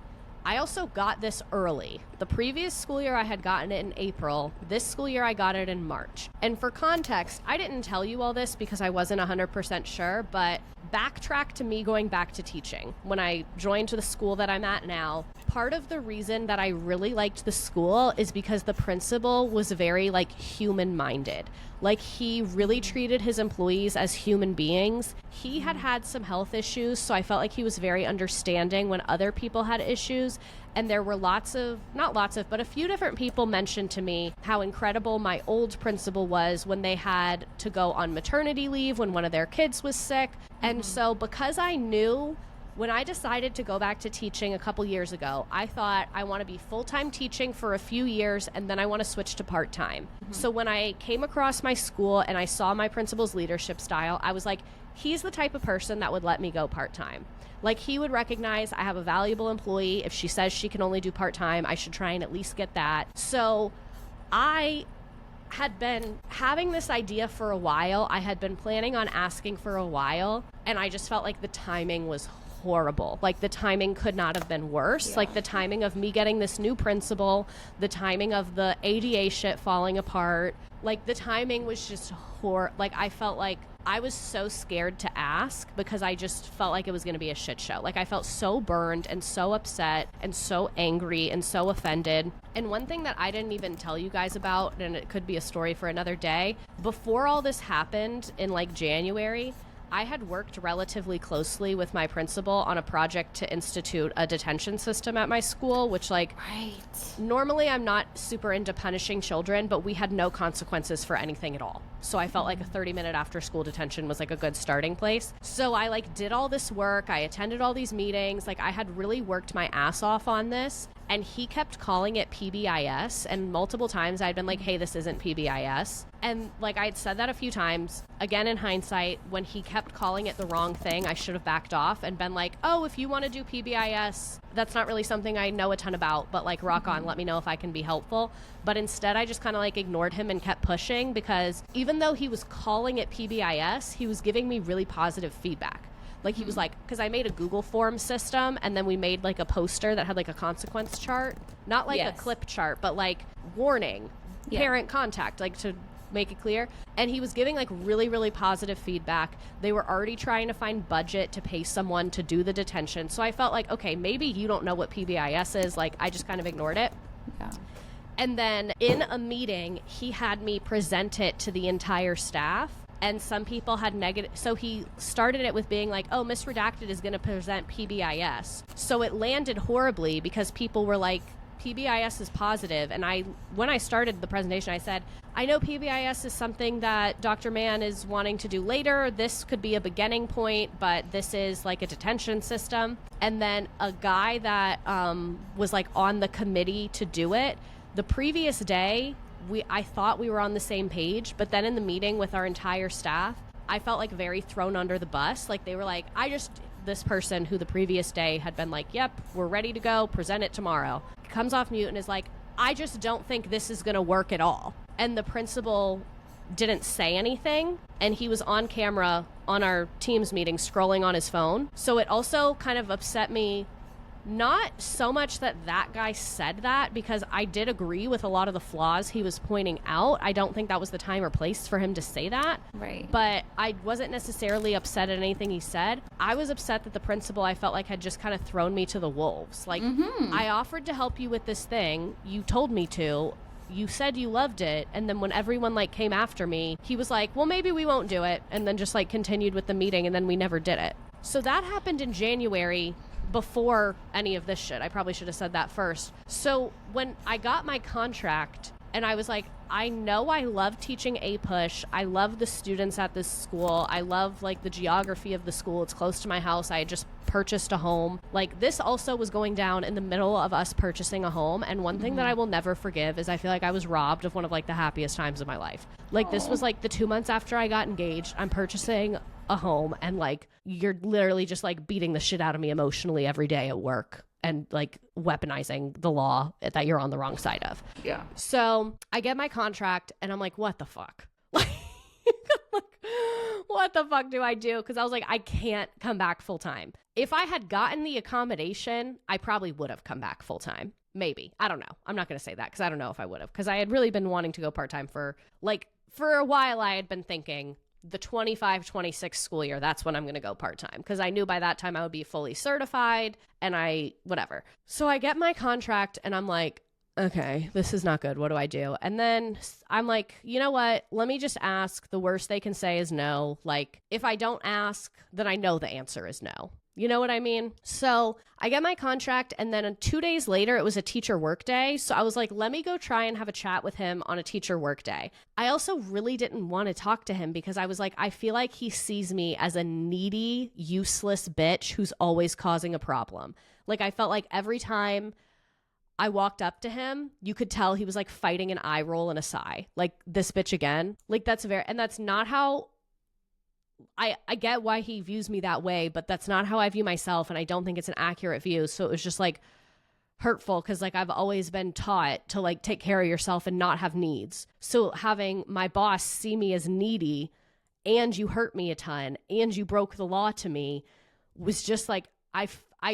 I also got this early. The previous school year I had gotten it in April. This school year I got it in March. And for context, I didn't tell you all this because I wasn't 100% sure, but backtrack to me going back to teaching. When I joined the school that I'm at now, part of the reason that I really liked the school is because the principal was very, like, human-minded. Like, he really treated his employees as human beings. He had some health issues, so I felt like he was very understanding when other people had issues. And there were but a few different people mentioned to me how incredible my old principal was when they had to go on maternity leave when one of their kids was sick. And so because I knew When I decided to go back to teaching a couple years ago, I thought I want to be full-time teaching for a few years and then I want to switch to part-time. So when I came across my school and I saw my principal's leadership style, I was like, he's the type of person that would let me go part-time. Like, he would recognize I have a valuable employee. If she says she can only do part-time, I should try and at least get that. So I had been having this idea for a while. I had been planning on asking for a while, and I just felt like the timing was horrible. Like, the timing could not have been worse. Like, the timing of me getting this new principal, the timing of the ADA shit falling apart, like, the timing was just like, I felt like I was so scared to ask because I just felt like it was going to be a shit show. Like, I felt so burned and so upset and so angry and so offended. And one thing that I didn't even tell you guys about, and it could be a story for another day, before all this happened in like January, I had worked relatively closely with my principal on a project to institute a detention system at my school, which, like, normally I'm not super into punishing children, but we had no consequences for anything at all. So I felt like a 30-minute after-school detention was like a good starting place. So I like did all this work. I attended all these meetings. Like, I had really worked my ass off on this. And he kept calling it PBIS, and multiple times I'd been like, hey, this isn't PBIS. And like, I'd said that a few times. Again, in hindsight, when he kept calling it the wrong thing, I should have backed off and been like, oh, if you want to do PBIS, that's not really something I know a ton about, but like, rock on, let me know if I can be helpful. But instead, I just kind of like ignored him and kept pushing, because even though he was calling it PBIS, he was giving me really positive feedback. Like, he was like, because I made a Google form system, and then we made like a poster that had like a consequence chart, not like a clip chart, but like warning, parent contact, like to make it clear. And he was giving like really, really positive feedback. They were already trying to find budget to pay someone to do the detention. So I felt like, okay, maybe you don't know what PBIS is. Like, I just kind of ignored it. Yeah. And then in a meeting, he had me present it to the entire staff. And some people had negative. So he started it with being like, oh, Miss Redacted is going to present PBIS. So it landed horribly because people were like, PBIS is positive. And when I started the presentation, I said, I know PBIS is something that Dr. Mann is wanting to do later. This could be a beginning point, but this is like a detention system. And then a guy that was like on the committee to do it, the previous day, I thought we were on the same page, but then in the meeting with our entire staff, I felt like very thrown under the bus. Like, they were like, this person who the previous day had been like, yep, we're ready to go, present it tomorrow, comes off mute and is like, I just don't think this is going to work at all. And the principal didn't say anything, and he was on camera on our Teams meeting scrolling on his phone. So it also kind of upset me. Not so much that guy said that, because I did agree with a lot of the flaws he was pointing out. I don't think that was the time or place for him to say that. Right. But I wasn't necessarily upset at anything he said. I was upset that the principal, I felt like, had just kind of thrown me to the wolves. Like, I offered to help you with this thing. You told me to. You said you loved it. And then when everyone like came after me, he was like, well, maybe we won't do it. And then just like continued with the meeting, and then we never did it. So that happened in January. Before any of this shit. I probably should have said that first. So when I got my contract, and I was like, I know I love teaching APUSH. I love the students at this school. I love like the geography of the school. It's close to my house. I had just purchased a home. Like, this also was going down in the middle of us purchasing a home. And one thing that I will never forgive is I feel like I was robbed of one of like the happiest times of my life. Like, this was like the 2 months after I got engaged. I'm purchasing a home, and like, you're literally just like beating the shit out of me emotionally every day at work, and like weaponizing the law that you're on the wrong side of. Yeah. So I get my contract, and I'm like, what the fuck? Like, what the fuck do I do? Because I was like, I can't come back full time. If I had gotten the accommodation, I probably would have come back full time. Maybe. I don't know. I'm not going to say that because I don't know if I would have. Because I had really been wanting to go part time for a while. I had been thinking the 25-26 school year, that's when I'm going to go part time. Because I knew by that time I would be fully certified and whatever. So I get my contract, and I'm like, okay, this is not good. What do I do? And then I'm like, you know what? Let me just ask. The worst they can say is no. Like, if I don't ask, then I know the answer is no. You know what I mean? So I get my contract, and then 2 days later, it was a teacher work day. So I was like, let me go try and have a chat with him on a teacher work day. I also really didn't want to talk to him because I was like, I feel like he sees me as a needy, useless bitch who's always causing a problem. Like, I felt like every time I walked up to him, you could tell he was like fighting an eye roll and a sigh. Like, this bitch again. Like, that's not how I get why he views me that way, but that's not how I view myself, and I don't think it's an accurate view. So it was just like hurtful because like I've always been taught to like take care of yourself and not have needs. So having my boss see me as needy, and you hurt me a ton, and you broke the law to me, was just like I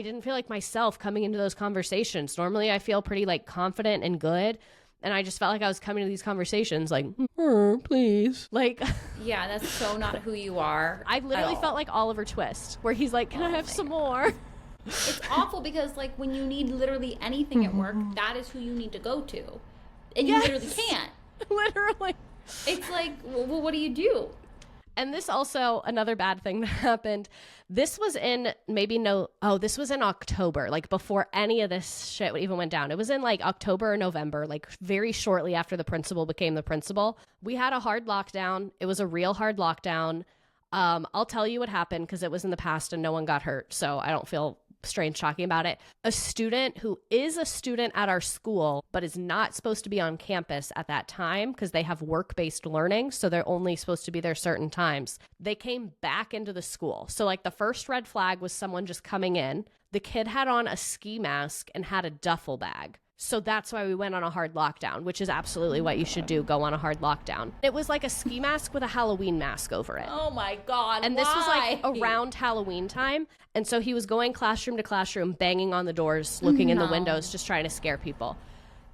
didn't feel like myself coming into those conversations. Normally I feel pretty like confident and good. And I just felt like I was coming to these conversations like, please. Like, yeah, that's so not who you are. I literally felt like Oliver Twist, where he's like, can I have some more? It's awful because, like, when you need literally anything at work, that is who you need to go to. And you literally can't. Literally. It's like, well, what do you do? And this also, another bad thing that happened, this was in this was in October, like before any of this shit even went down. It was in like October or November, like very shortly after the principal became the principal. We had a hard lockdown. It was a real hard lockdown. I'll tell you what happened because it was in the past and no one got hurt, so I don't feel strange talking about it. A student who is a student at our school but is not supposed to be on campus at that time because they have work-based learning, so they're only supposed to be there certain times. They came back into the school. So like the first red flag was someone just coming in. The kid had on a ski mask and had a duffel bag. So that's why we went on a hard lockdown, which is absolutely what you should do, go on a hard lockdown. It was like a ski mask with a Halloween mask over it. Oh my God, and this was like around Halloween time. And so he was going classroom to classroom, banging on the doors, looking in the windows, just trying to scare people.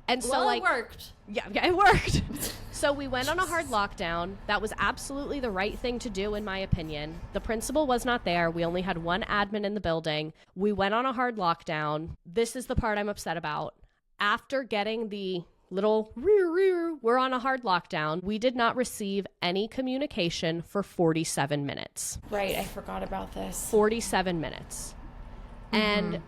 And so it worked. Yeah, it worked. So we went on a hard lockdown. That was absolutely the right thing to do, in my opinion. The principal was not there. We only had one admin in the building. We went on a hard lockdown. This is the part I'm upset about. After getting the little we're on a hard lockdown, we did not receive any communication for 47 minutes. Right, I forgot about this. 47 minutes. And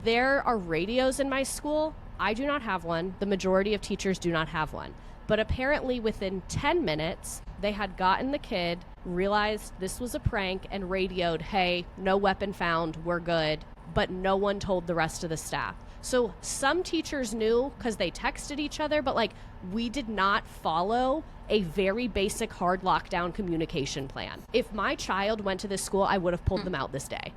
there are radios in my school. I do not have one. The majority of teachers do not have one. But apparently within 10 minutes, they had gotten the kid, realized this was a prank, and radioed, hey, no weapon found, we're good. But no one told the rest of the staff. So some teachers knew because they texted each other, but like we did not follow a very basic hard lockdown communication plan. If my child went to this school, I would have pulled them out this day.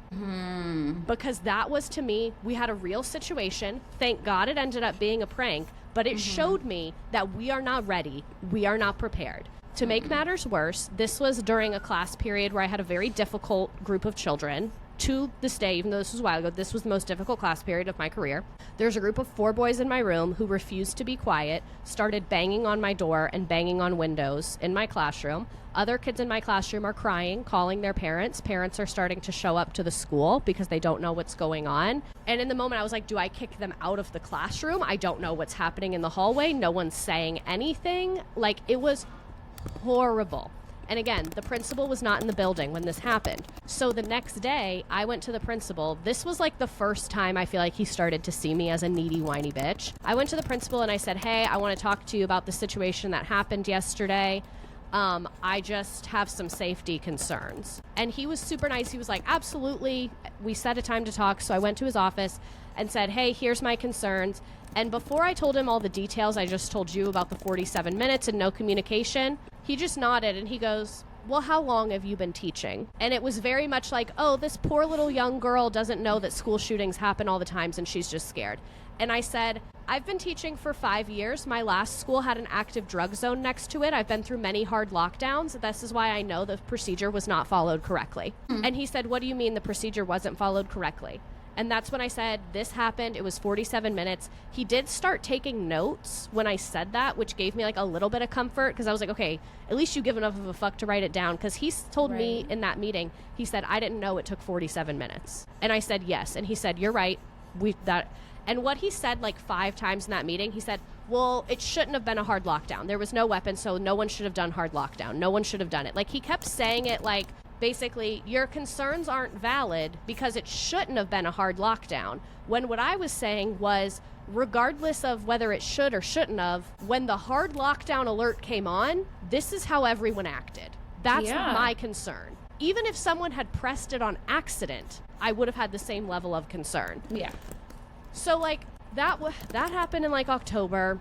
Because that was, to me, we had a real situation. Thank God it ended up being a prank, but it showed me that we are not ready. We are not prepared. To make matters worse, this was during a class period where I had a very difficult group of children. To this day, even though this was a while ago, this was the most difficult class period of my career. There's a group of 4 boys in my room who refused to be quiet, started banging on my door and banging on windows in my classroom. Other kids in my classroom are crying, calling their parents. Parents are starting to show up to the school because they don't know what's going on. And in the moment, I was like, do I kick them out of the classroom? I don't know what's happening in the hallway. No one's saying anything. Like, it was horrible. And again, the principal was not in the building when this happened. So the next day, I went to the principal. This was like the first time I feel like he started to see me as a needy, whiny bitch. I went to the principal and I said, hey, I want to talk to you about the situation that happened yesterday. I just have some safety concerns. And he was super nice. He was like, absolutely. We set a time to talk. So I went to his office and said, hey, here's my concerns. And before I told him all the details I just told you about the 47 minutes and no communication, he just nodded and he goes, well, how long have you been teaching? And it was very much like, oh, this poor little young girl doesn't know that school shootings happen all the times and she's just scared. And I said, I've been teaching for 5 years. My last school had an active drug zone next to it. I've been through many hard lockdowns. This is why I know the procedure was not followed correctly. And he said, what do you mean the procedure wasn't followed correctly? And that's when I said, this happened. It was 47 minutes. He did start taking notes when I said that, which gave me like a little bit of comfort because I was like, okay, at least you give enough of a fuck to write it down. Because he told me in that meeting, he said, I didn't know it took 47 minutes. And I said, yes. And he said, you're right. And what he said like 5 times in that meeting, he said, well, it shouldn't have been a hard lockdown. There was no weapon, so no one should have done hard lockdown. No one should have done it. Like, he kept saying it like, basically, your concerns aren't valid because it shouldn't have been a hard lockdown. When what I was saying was, regardless of whether it should or shouldn't have, when the hard lockdown alert came on, this is how everyone acted. That's my concern. Even if someone had pressed it on accident, I would have had the same level of concern. Yeah. So, like, that happened in, like, October.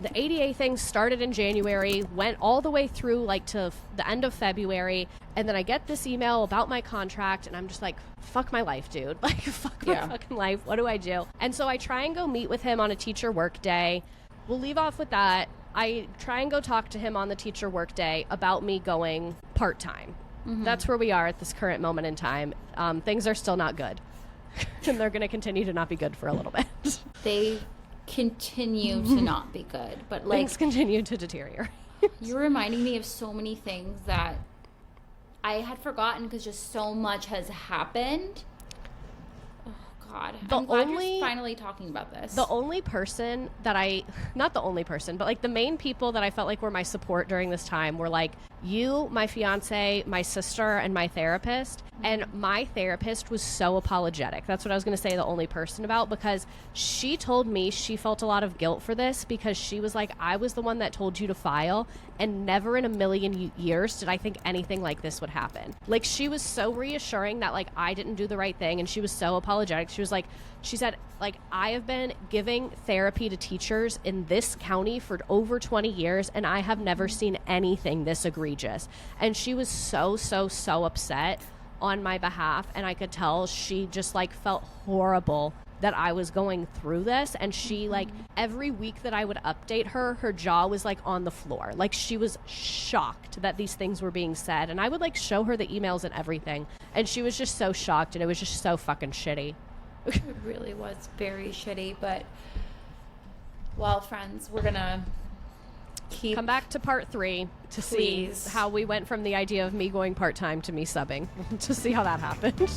The ADA thing started in January, went all the way through, like, to the end of February, and then I get this email about my contract, and I'm just like, fuck my life, dude. Like, fuck my fucking life. What do I do? And so I try and go meet with him on a teacher work day. We'll leave off with that. I try and go talk to him on the teacher work day about me going part-time. Mm-hmm. That's where we are at this current moment in time. Things are still not good. And they're going to continue to not be good for a little bit. They continue to not be good, but like things continue to deteriorate. You're reminding me of so many things that I had forgotten because just so much has happened. Oh God, I'm glad you're finally talking about this. The only person that not the only person, but like the main people that I felt like were my support during this time were like you, my fiance, my sister, and my therapist. And my therapist was so apologetic. That's what I was going to say the only person about, because she told me she felt a lot of guilt for this because she was like, I was the one that told you to file, and never in a million years did I think anything like this would happen. Like, she was so reassuring that, like, I didn't do the right thing, and she was so apologetic. She was like, she said, like, I have been giving therapy to teachers in this county for over 20 years, and I have never seen anything this egregious. And she was so upset on my behalf, and I could tell she just like felt horrible that I was going through this. And she like every week that I would update her, her jaw was like on the floor. Like, she was shocked that these things were being said, and I would like show her the emails and everything, and she was just so shocked, and it was just so fucking shitty. It really was very shitty. But well, friends, we're gonna come back to part 3 to see how we went from the idea of me going part-time to me subbing to see how that happened.